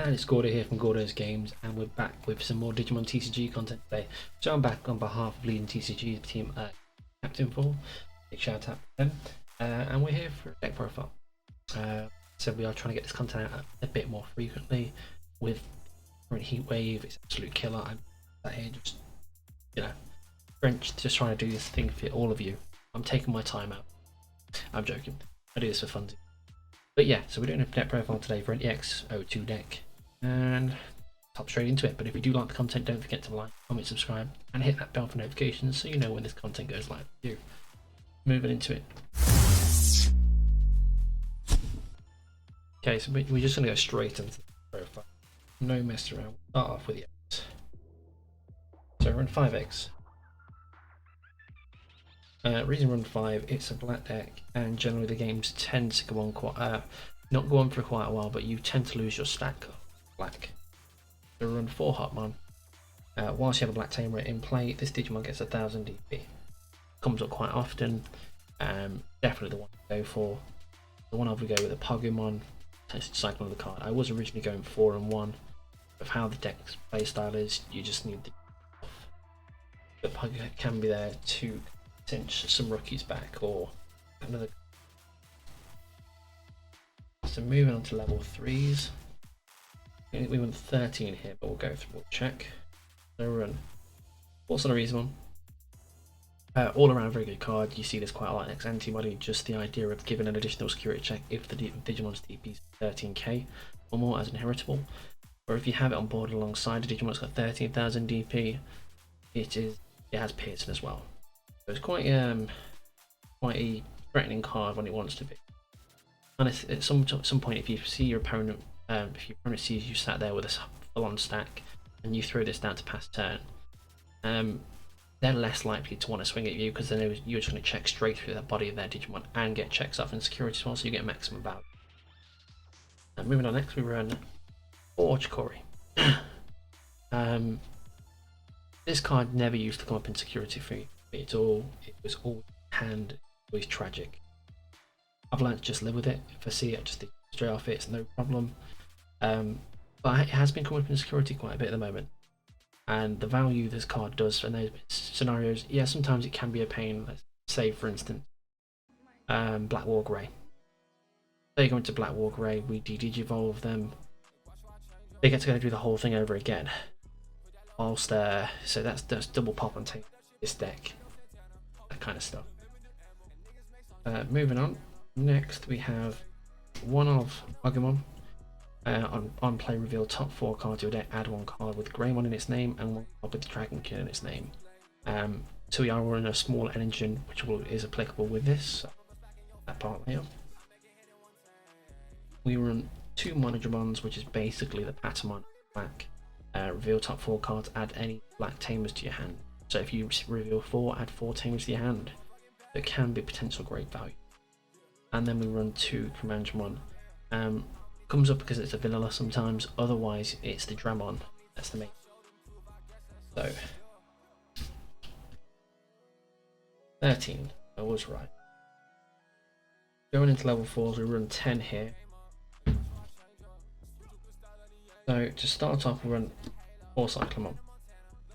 And it's Gordo here from Gordo's Games, and we're back with some more Digimon TCG content today. So I'm back on behalf of Legion TCG, the team captain for. Big shout out to them. And we're here for a deck profile. So we are trying to get this content out a bit more frequently. With current heat wave, it's absolute killer. I'm sat here just, French, just trying to do this thing for all of you. I'm taking my time out. I'm joking. I do this for fun too. But yeah, so we're doing a deck profile today for an EX02 deck. And hop straight into it. But if you do like the content, don't forget to like, comment, subscribe, and hit that bell for notifications so you know when this content goes live for you. Moving into it. Okay, so we're just going to go straight into the profile. No mess around. We'll start off with the X. So run 5X. Reason run 5, it's a black deck, and generally the games tend to go on not go on for quite a while, but you tend to lose your stack of black. So run 4 Hotmon. Whilst you have a black Tamer in play, this Digimon gets 1000 DP. Comes up quite often. Definitely the one to go for. The one I would go with a Pokemon. Cycle of the card. I was originally going 4 and 1. Of how the deck's playstyle is, you just need the Pokemon can be there to cinch some rookies back or another. So moving on to level 3s. We went 13 here, but we'll go through, we'll check. So run. What's on a reason one? All around very good card. You see this quite a lot next antibody, just the idea of giving an additional security check if the Digimon's DP is 13k or more as inheritable. Or if you have it on board alongside a Digimon that's got 13,000 DP, it has piercing as well. So it's quite a threatening card when it wants to be. And at some point, if you see your opponent, if your opponent sees you sat there with a full-on stack, and you throw this down to pass turn, they're less likely to want to swing at you because they know you're just going to check straight through the body of their Digimon and get checks off in security as well, so you get maximum value. Moving on next, we run 4 Chikori. This card never used to come up in security for me at all. It was always hand, always tragic. I've learned to just live with it. If I see it, just straight off it, it's no problem. But it has been coming up in security quite a bit at the moment. And the value this card does in those scenarios, yeah, sometimes it can be a pain. Let's say, for instance, Black War Grey. They go into Black War Grey, we de-digivolve them. They get to go through the whole thing over again. Whilst so that's double pop on tape this deck. That kind of stuff. Moving on. Next we have one of Agumon. On play, reveal top 4 cards to your deck, add 1 card with Greymon in its name and 1 card with Dragonkin in its name. So we are running a small engine which is applicable with this, that part here. We run 2 Monodramons, which is basically the Patamon black. Reveal top 4 cards, add any black Tamers to your hand. So if you reveal 4, add 4 Tamers to your hand. It can be potential great value. And then we run 2 Commandramon. Comes up because it's a vanilla sometimes, otherwise it's the Dramon. That's the main. So 13, I was right. Going into level 4s, we run 10 here. So to start off, we run 4 Cyclomon.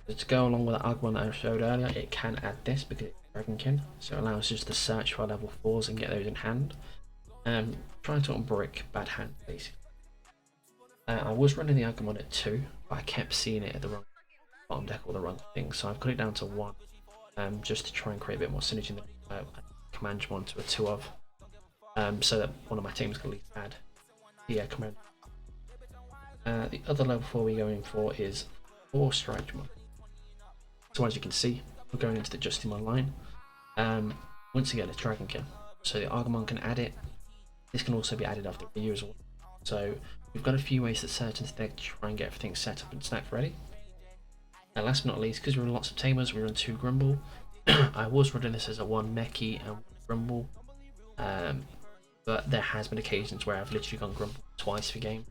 So to go along with the Agumon that I showed earlier, it can add this because it's Dragonkin, so it allows us just to search for level 4s and get those in hand. Trying to unbrick bad hand basically. I was running the Agumon at 2, but I kept seeing it at the wrong bottom deck or the wrong thing, so I've cut it down to 1, just to try and create a bit more synergy in the Commandramon to a 2 of, so that one of my teams can at least add the command. The other level 4 we're going for is 4 Strigemon. So as you can see, we're going into the Justimon line. Once again, it's Dragonkin, so the Agumon can add it. This can also be added after Ryu as well. So we've got a few ways to search into the deck to try and get everything set up and stack ready. And last but not least, because we run lots of Tamers, we run 2 Grumble. I was running this as a 1 Meki and 1 Grumble, but there has been occasions where I've literally gone Grumble twice per game.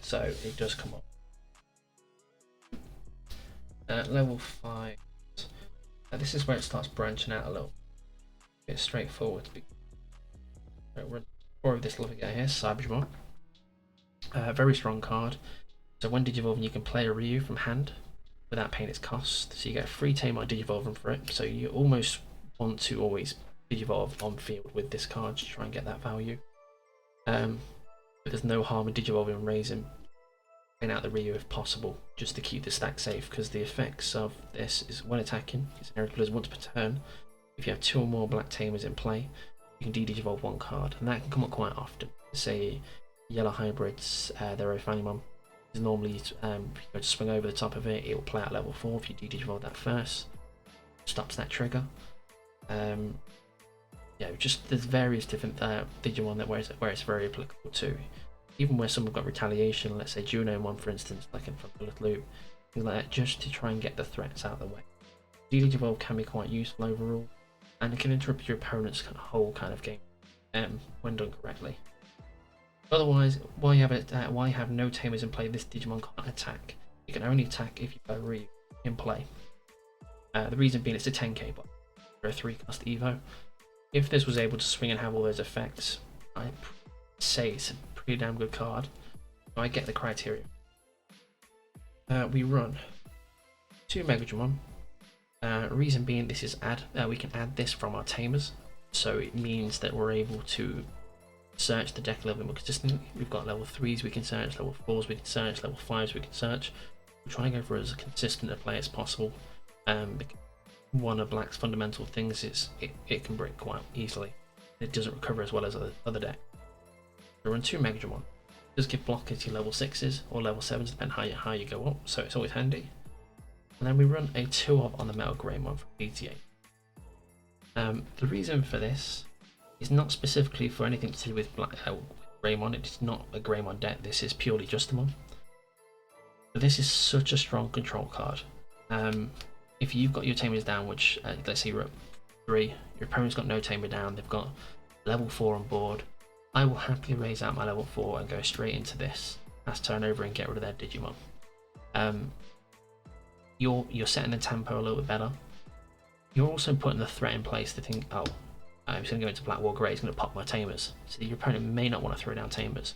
So it does come up. Level 5. This is where it starts branching out a little. It's straightforward. We're 4 of this lovely guy here, Cybermon. Very strong card. So when Digivolving, you can play a Ryu from hand without paying its cost. So you get a free Tamer Digivolving for it. So you almost want to always Digivolve on field with this card to try and get that value. But there's no harm in Digivolving and raising out the Ryu if possible, just to keep the stack safe, because the effects of this is when attacking, it's inheritable as once per turn. If you have 2 or more black Tamers in play, you can de-digivolve 1 card, and that can come up quite often. Say yellow hybrids, their Ophanimon is normally if you go to swing over the top of it, it will play out level 4 if you de-digivolve that first. Stops that trigger. Yeah, just there's various different Digimon that where it's very applicable to. Even where some have got retaliation, let's say Juno one for instance, like in front of the loop, things like that, just to try and get the threats out of the way. De-digivolve can be quite useful overall, and it can interrupt your opponent's whole kind of game when done correctly. Otherwise, while you have no Tamers in play, this Digimon can't attack. You can only attack if you have a Ryu in play. The reason being it's a 10k bot for a 3 cost Evo. If this was able to swing and have all those effects, I'd say it's a pretty damn good card. I get the criteria. We run 2 Megadramon. Reason being, this is we can add this from our Tamers, so it means that we're able to search the deck a little bit more consistently. We've got level 3s we can search, level 4s we can search, level 5s we can search. We're trying to go for as consistent a play as possible. One of Black's fundamental things is it can break quite easily. It doesn't recover as well as other decks. We run 2 Megadramon. Just give blockers to level 6s or level 7s, depending how you go up, so it's always handy. And then we run a 2-of on the Metal Greymon from BTA. The reason for this is not specifically for anything to do with Greymon. It's not a Greymon deck, this is purely Justimon. But this is such a strong control card. If you've got your Tamers down, which let's say you're at 3, your opponent's got no Tamer down, they've got level 4 on board, I will happily raise out my level 4 and go straight into this, pass turn over and get rid of their Digimon. You're setting the tempo a little bit better. You're also putting the threat in place to think, oh, I'm just going to go into Black War Grey, it's going to pop my Tamers. So your opponent may not want to throw down Tamers.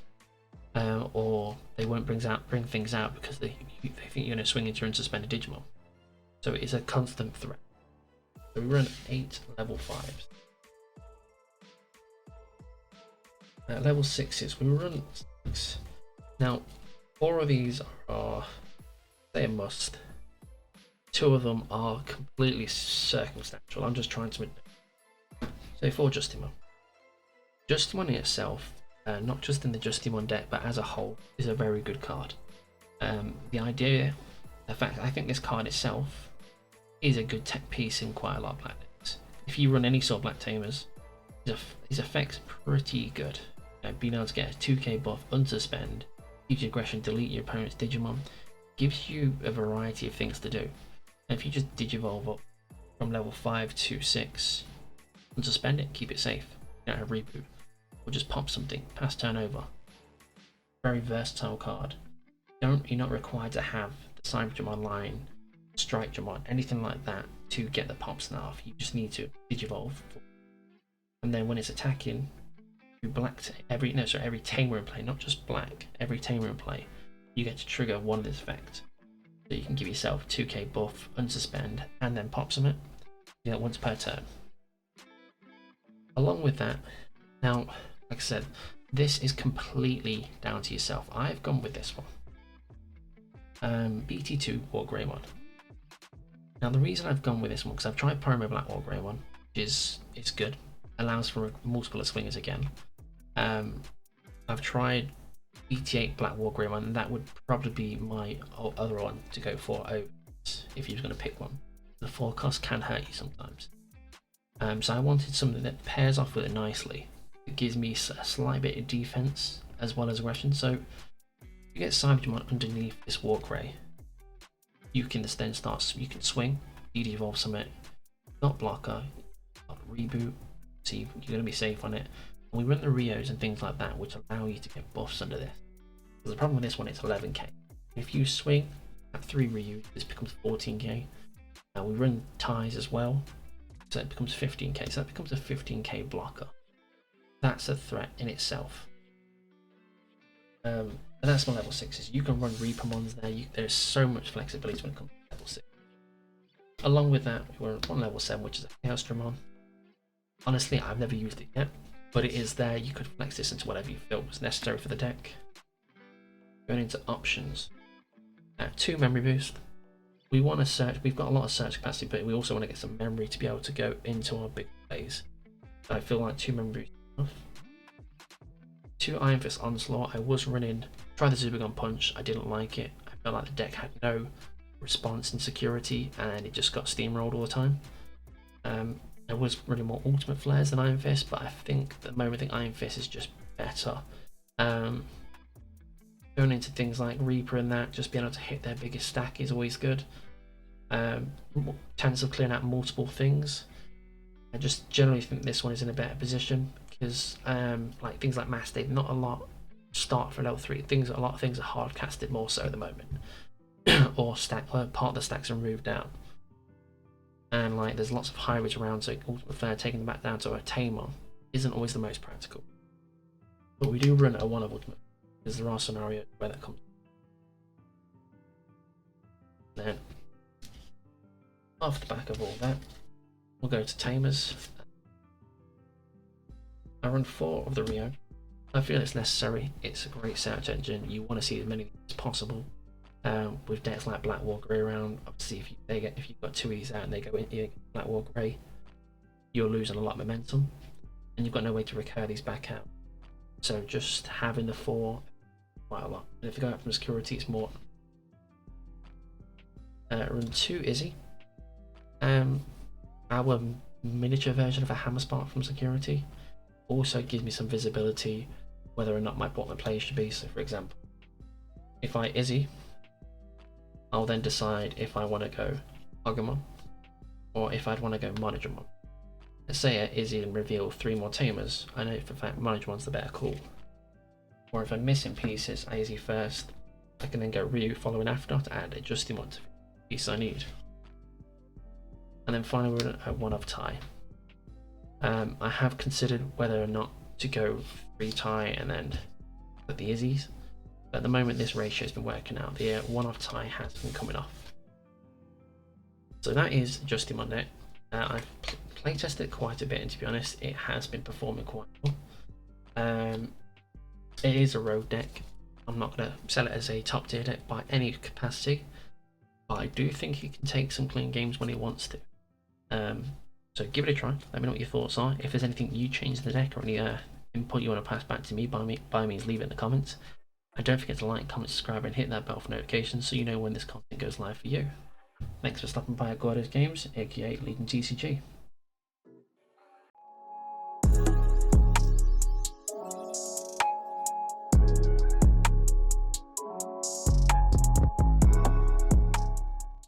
Or they won't bring things out because they think you're going to swing into unsuspended Digimon. So it is a constant threat. So we run 8 level 5s. Level 6s, we run 6. Now, 4 of these are, they a must. 2 of them are completely circumstantial. I'm just trying to. So for Justimon. Justimon in itself, not just in the Justimon deck, but as a whole, is a very good card. The idea, the fact, I think this card itself is a good tech piece in quite a lot of black decks. If you run any sort of black Tamers, his effect's pretty good. Being able to get a 2k buff, unsuspend, gives you aggression, delete your opponent's Digimon, gives you a variety of things to do. And if you just Digivolve up from level 5 to 6, unsuspend it, keep it safe, you don't have reboot, or just pop something, pass turn over. Very versatile card. You're not required to have the Cyberdrum online, Strike Drum, anything like that to get the pops off. You just need to Digivolve. And then when it's attacking, every Tamer in play, not just black, every Tamer in play, you get to trigger one of this effect. So you can give yourself 2k buff, unsuspend, and then pop some it. You get once per turn. Along with that, now, like I said, this is completely down to yourself. I've gone with this one. BT2 War Greymon. Now the reason I've gone with this one, because I've tried Promo Black War Greymon, which is good, allows for multiple swingers again. I've tried BT8 Black War Greymon, and that would probably be my other one to go for if you was going to pick one. The 4 cost can hurt you sometimes. So I wanted something that pairs off with it nicely. It gives me a slight bit of defense as well as aggression. So you get Cyberdrum underneath this War Grey, you can then you can swing, de-evolve something, not blocker, not reboot, so you're going to be safe on it. And we run the Rios and things like that, which allow you to get buffs under this. But the problem with this one, it's 11k. If you swing at 3 Ryu, this becomes 14k. And we run ties as well, so it becomes 15k. So that becomes a 15k blocker. That's a threat in itself. And that's my level 6s. You can run Reapermons there. There's so much flexibility when it comes to level 6. Along with that, we're on level 7, which is a Chaos Dramon. Honestly, I've never used it yet, but it is there. You could flex this into whatever you feel was necessary for the deck. Going into options. 2 memory boost. We want to search, we've got a lot of search capacity, but we also want to get some memory to be able to go into our big plays. So I feel like 2 memory boost is enough. 2 Iron Fist Onslaught. I was running, try the Zubagon Punch, I didn't like it. I felt like the deck had no response and security, and it just got steamrolled all the time. I was running more Ultimate Flares than Iron Fist, but I think at the moment I think Iron Fist is just better. Going into things like Reaper and that, just being able to hit their biggest stack is always good. Chance of clearing out multiple things. I just generally think this one is in a better position because like things like Mass State, not a lot start for level 3. A lot of things are hard casted more so at the moment, or part of the stacks are moved down. And like there's lots of hybrids around, so Ultimate Flare taking them back down to a Tamer isn't always the most practical. But we do run a 1 of Ultimate because there are scenarios where that comes. Then off the back of all that, we'll go to Tamers. I run 4 of the Rio. I feel it's necessary. It's a great search engine. You want to see as many as possible. With decks like Black War Grey around, obviously if you've got 2 of these out and they go in Black War Grey, you're losing a lot of momentum, and you've got no way to recur these back out. So just having the 4 quite a lot. And if you go out from security, it's more. Run 2 Izzy. Our miniature version of a Hammer Spark from security also gives me some visibility whether or not what my play should be. So for example, if I Izzy, I'll then decide if I want to go Agumon or if I'd want to go Monodramon. Let's say I Izzy and reveal 3 more Tamers. I know for a fact Monodramon's the better call. Or if I'm missing pieces, I Izzy first. I can then go Ryu following after to add a Justimon to the piece I need. And then finally we're at 1 of tie. I have considered whether or not to go 3 tie and then put the Izzies. But at the moment this ratio has been working out. The 1 of tie has been coming off. So that is Justimon deck. I've playtested it quite a bit, and to be honest, it has been performing quite well. It is a road deck. I'm not going to sell it as a top tier deck by any capacity, but I do think he can take some clean games when he wants to. So give it a try. Let me know what your thoughts are. If there's anything you change in the deck or any input you want to pass back to me, by means leave it in the comments. And don't forget to like, comment, subscribe, and hit that bell for notifications so you know when this content goes live for you. Thanks for stopping by at Gordo's Games, aka Legion TCG.